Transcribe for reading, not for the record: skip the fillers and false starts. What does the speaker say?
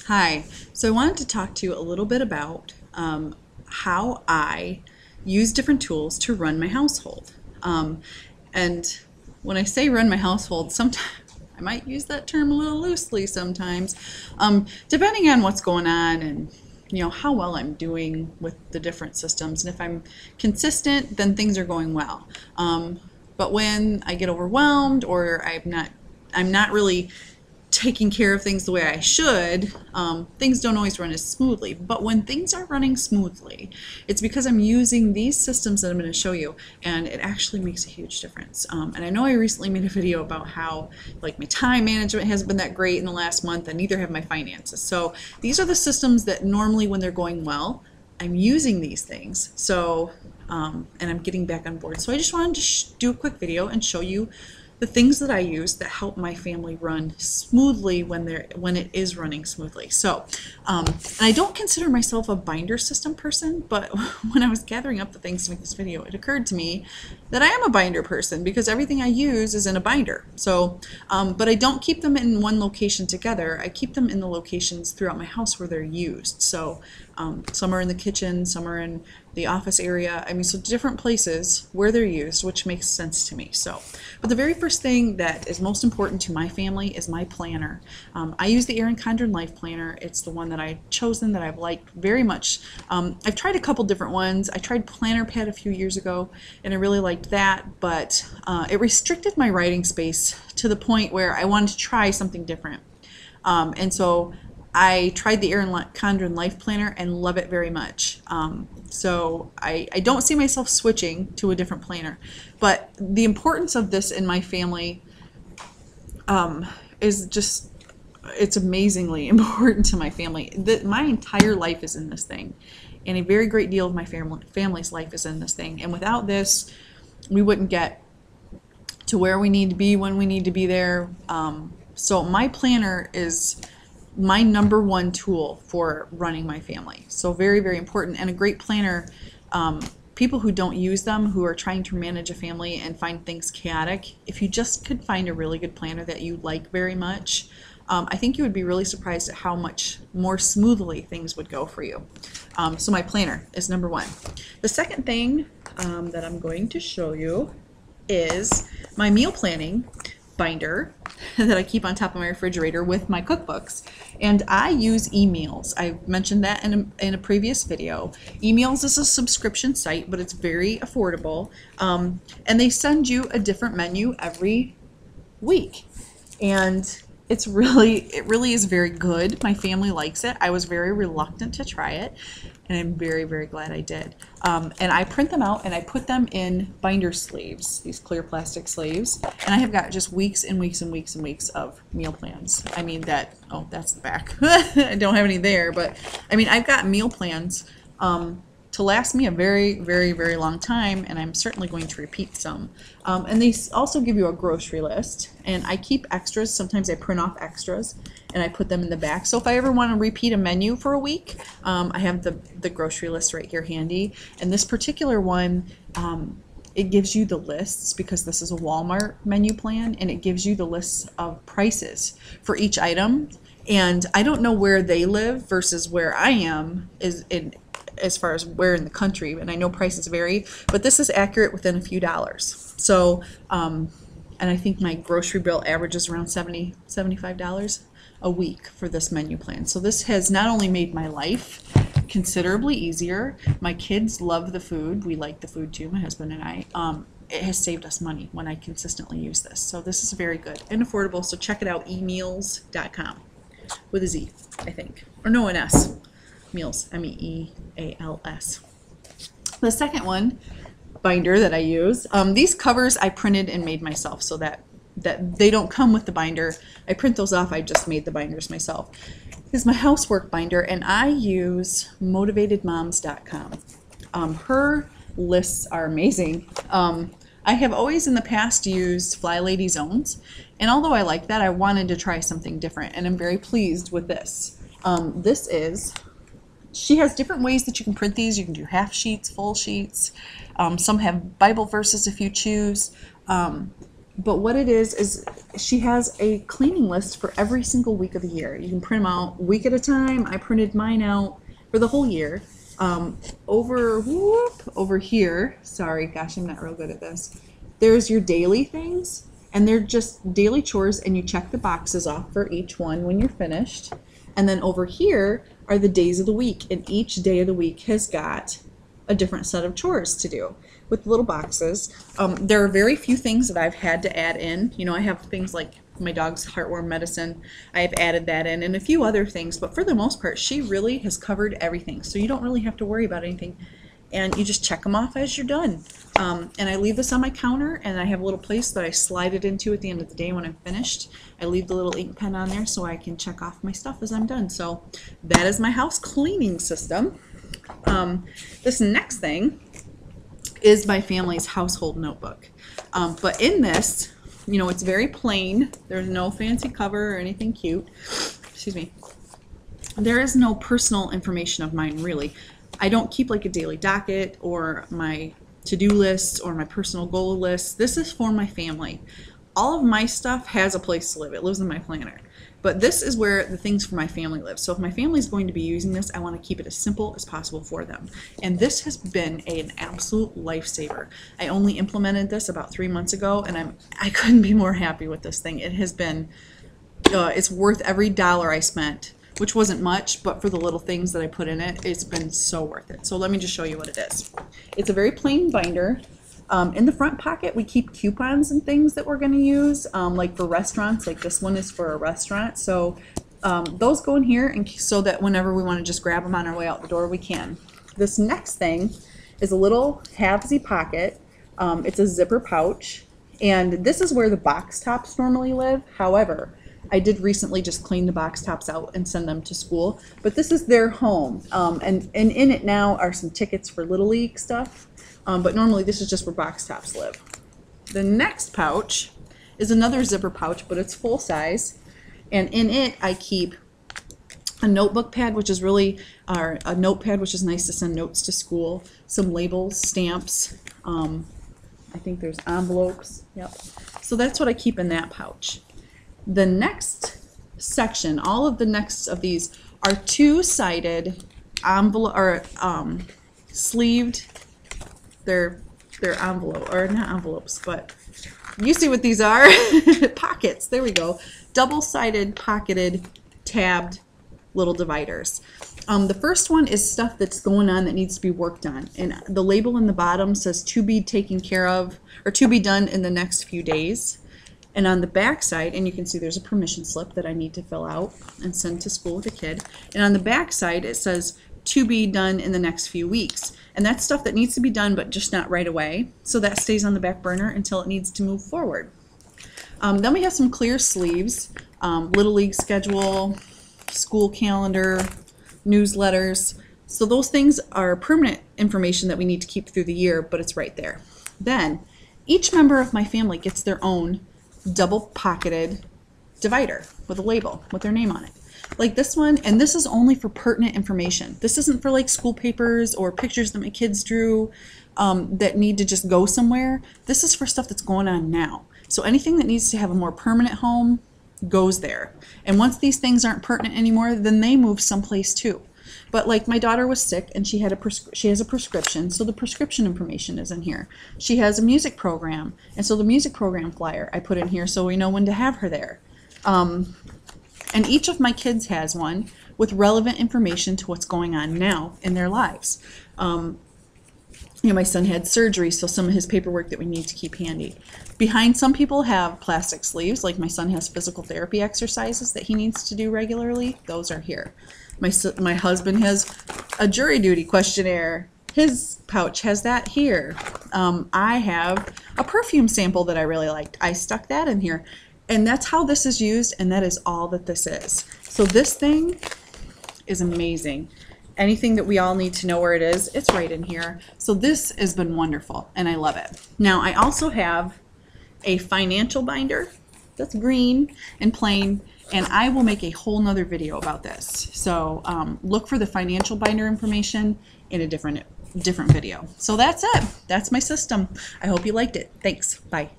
Hi, so I wanted to talk to you a little bit about how I use different tools to run my household. And when I say run my household, sometimes I might use that term a little loosely sometimes, depending on what's going on and how well I'm doing with the different systems. And if I'm consistent, then things are going well. But when I get overwhelmed or I'm not really taking care of things the way I should, things don't always run as smoothly. But when things are running smoothly, it's because I'm using these systems that I'm going to show you, and it actually makes a huge difference. And I know I recently made a video about how my time management hasn't been that great in the last month, and neither have my finances. So these are the systems that normally when they're going well, I'm using these things. So and I'm getting back on board. So I just wanted to do a quick video and show you the things that I use that help my family run smoothly when it is running smoothly. So, and I don't consider myself a binder system person, but when I was gathering up the things to make this video, it occurred to me that I am a binder person because everything I use is in a binder. So, but I don't keep them in one location together. I keep them in the locations throughout my house where they're used. So, some are in the kitchen, some are in the office area. I mean, so different places where they're used, which makes sense to me. So, but the very first thing that is most important to my family is my planner. I use the Erin Condren Life Planner. It's the one that I've chosen, that I've liked very much. I've tried a couple different ones. I tried Planner Pad a few years ago, and I really liked that, but it restricted my writing space to the point where I wanted to try something different. And so I tried the Erin Condren Life Planner and love it very much. So I don't see myself switching to a different planner. But the importance of this in my family is just, it's amazingly important to my family. My entire life is in this thing. And a very great deal of my family's life is in this thing. And without this, we wouldn't get to where we need to be when we need to be there. So my planner is my number one tool for running my family. So very, very important. And a great planner, people who don't use them, who are trying to manage a family and find things chaotic, if you just could find a really good planner that you like very much, I think you would be really surprised at how much more smoothly things would go for you. So my planner is number one. The second thing that I'm going to show you is my meal planning binder that I keep on top of my refrigerator with my cookbooks. And I use eMeals. I've mentioned that in a previous video. eMeals is a subscription site, but it's very affordable. And they send you a different menu every week. And it really is very good. My family likes it. I was very reluctant to try it, and I'm very, very glad I did. And I print them out and I put them in binder sleeves, these clear plastic sleeves, and I have got just weeks and weeks and weeks and weeks of meal plans. I mean oh, that's the back. I don't have any there, but I mean, I've got meal plans to last me a very, very, very long time, and I'm certainly going to repeat some. And they also give you a grocery list, and I keep extras. Sometimes I print off extras and I put them in the back. So if I ever want to repeat a menu for a week, I have the grocery list right here handy. And this particular one, it gives you the lists, because this is a Walmart menu plan, and it gives you the lists of prices for each item. And I don't know where they live versus where I am as far as where in the country, and I know prices vary, but this is accurate within a few dollars. So, and I think my grocery bill averages around $75 a week for this menu plan. So this has not only made my life considerably easier, my kids love the food, we like the food too, my husband and I, it has saved us money when I consistently use this. So this is very good and affordable, so check it out, emeals.com, with a Z, I think, or no, an S. Meals, M-E-E-A-L-S. The second one, binder that I use, these covers I printed and made myself, so that they don't come with the binder. I print those off, I just made the binders myself. This is my housework binder, and I use motivatedmoms.com. Her lists are amazing. I have always in the past used Fly Lady Zones, and although I like that, I wanted to try something different, and I'm very pleased with this. She has different ways that you can print these. You can do half sheets, full sheets. Some have Bible verses if you choose. But what it is she has a cleaning list for every single week of the year. You can print them out week at a time. I printed mine out for the whole year. Over here, sorry, gosh, I'm not real good at this. There's your daily things, and they're just daily chores, and you check the boxes off for each one when you're finished. And then over here are the days of the week, and each day of the week has got a different set of chores to do with little boxes. There are very few things that I've had to add in. You know, I have things like my dog's heartworm medicine. I have added that in, and a few other things, but for the most part, she really has covered everything. So you don't really have to worry about anything, and you just check them off as you're done. And I leave this on my counter, and I have a little place that I slide it into at the end of the day when I'm finished. I leave the little ink pen on there so I can check off my stuff as I'm done. So that is my house cleaning system. This next thing is my family's household notebook. But in this, you know, it's very plain. There's no fancy cover or anything cute. Excuse me. There is no personal information of mine, really. I don't keep like a daily docket or my to-do list or my personal goal list. This is for my family. All of my stuff has a place to live. It lives in my planner. But this is where the things for my family live. So if my family is going to be using this, I want to keep it as simple as possible for them. And this has been an absolute lifesaver. I only implemented this about 3 months ago, and I couldn't be more happy with this thing. It has been, it's worth every dollar I spent, which wasn't much, but for the little things that I put in it, it's been so worth it. So let me just show you what it is. It's a very plain binder. In the front pocket, we keep coupons and things that we're going to use, like for restaurants. Like this one is for a restaurant. So those go in here, and so that whenever we want to just grab them on our way out the door, we can. This next thing is a little halvesy pocket. It's a zipper pouch, and this is where the box tops normally live. However, I did recently just clean the box tops out and send them to school, but this is their home. And in it now are some tickets for Little League stuff. But normally this is just where box tops live. The next pouch is another zipper pouch, but it's full size. And in it I keep a notebook pad, which is really a notepad, which is nice to send notes to school, some labels, stamps, I think there's envelopes. Yep. So that's what I keep in that pouch. The next section, all of the next of these are two-sided envelope or sleeved. They're envelope, or not envelopes, but you see what these are. Pockets. There we go. Double-sided, pocketed, tabbed little dividers. The first one is stuff that's going on that needs to be worked on, and the label in the bottom says to be taken care of, or to be done in the next few days. And on the back side, and you can see there's a permission slip that I need to fill out and send to school with a kid. And on the back side it says to be done in the next few weeks. And that's stuff that needs to be done, but just not right away. So that stays on the back burner until it needs to move forward. Then we have some clear sleeves, Little League schedule, school calendar, newsletters. So those things are permanent information that we need to keep through the year, but it's right there. Then each member of my family gets their own double pocketed divider with a label with their name on it. Like this one, and this is only for pertinent information. This isn't for like school papers or pictures that my kids drew that need to just go somewhere. This is for stuff that's going on now. So anything that needs to have a more permanent home goes there. And once these things aren't pertinent anymore, then they move someplace too. But like my daughter was sick and she has a prescription, so the prescription information is in here. She has a music program, and so the music program flyer I put in here so we know when to have her there. And each of my kids has one with relevant information to what's going on now in their lives. You know, my son had surgery, so some of his paperwork that we need to keep handy. Behind, some people have plastic sleeves, like my son has physical therapy exercises that he needs to do regularly. Those are here. My husband has a jury duty questionnaire. His pouch has that here. I have a perfume sample that I really liked. I stuck that in here. And that's how this is used, and that is all that this is. So this thing is amazing. Anything that we all need to know where it is, it's right in here. So this has been wonderful, and I love it. Now, I also have a financial binder that's green and plain, and I will make a whole nother video about this. So look for the financial binder information in a different video. So that's it. That's my system. I hope you liked it. Thanks. Bye.